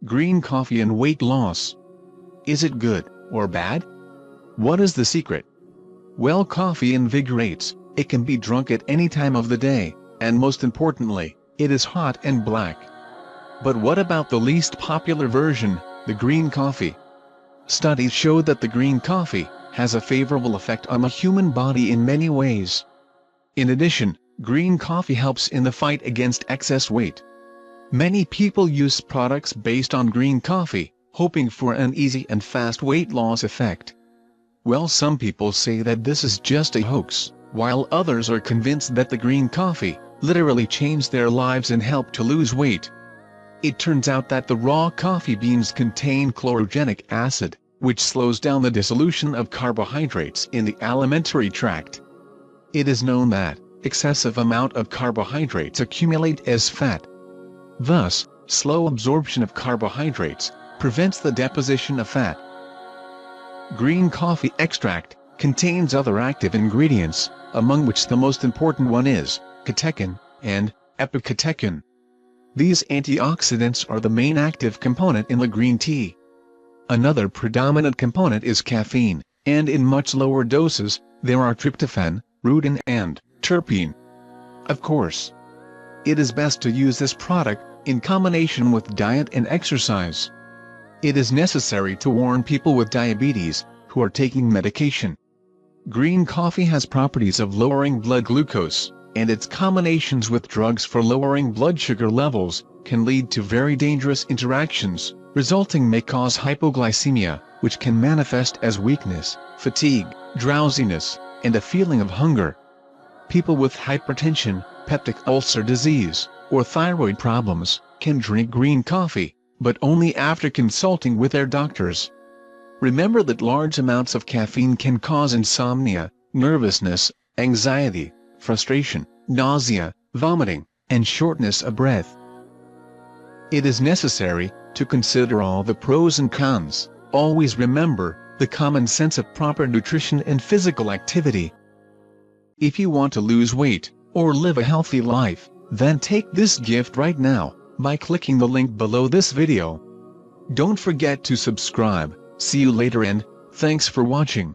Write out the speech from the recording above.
Green coffee and weight loss. Is it good, or bad? What is the secret? Well, coffee invigorates. It can be drunk at any time of the day, and most importantly, it is hot and black. But what about the least popular version, the green coffee? Studies show that the green coffee has a favorable effect on the human body in many ways. In addition, green coffee helps in the fight against excess weight. Many people use products based on green coffee, hoping for an easy and fast weight loss effect. Well, some people say that this is just a hoax, while others are convinced that the green coffee literally changed their lives and helped to lose weight. It turns out that the raw coffee beans contain chlorogenic acid, which slows down the dissolution of carbohydrates in the alimentary tract. It is known that excessive amount of carbohydrates accumulate as fat. Thus, slow absorption of carbohydrates prevents the deposition of fat. Green coffee extract contains other active ingredients, among which the most important one is catechin and epicatechin. These antioxidants are the main active component in the green tea. Another predominant component is caffeine, and in much lower doses, there are tryptophan, rutin and terpene. Of course, it is best to use this product in combination with diet and exercise. It is necessary to warn people with diabetes who are taking medication. Green coffee has properties of lowering blood glucose, and its combinations with drugs for lowering blood sugar levels can lead to very dangerous interactions. Resulting may cause hypoglycemia, which can manifest as weakness, fatigue, drowsiness, and a feeling of hunger. People with hypertension, peptic ulcer disease, or thyroid problems can drink green coffee, but only after consulting with their doctors. Remember that large amounts of caffeine can cause insomnia, nervousness, anxiety, frustration, nausea, vomiting, and shortness of breath. It is necessary to consider all the pros and cons. Always remember the common sense of proper nutrition and physical activity. If you want to lose weight or live a healthy life, then take this gift right now by clicking the link below this video. Don't forget to subscribe. See you later and thanks for watching.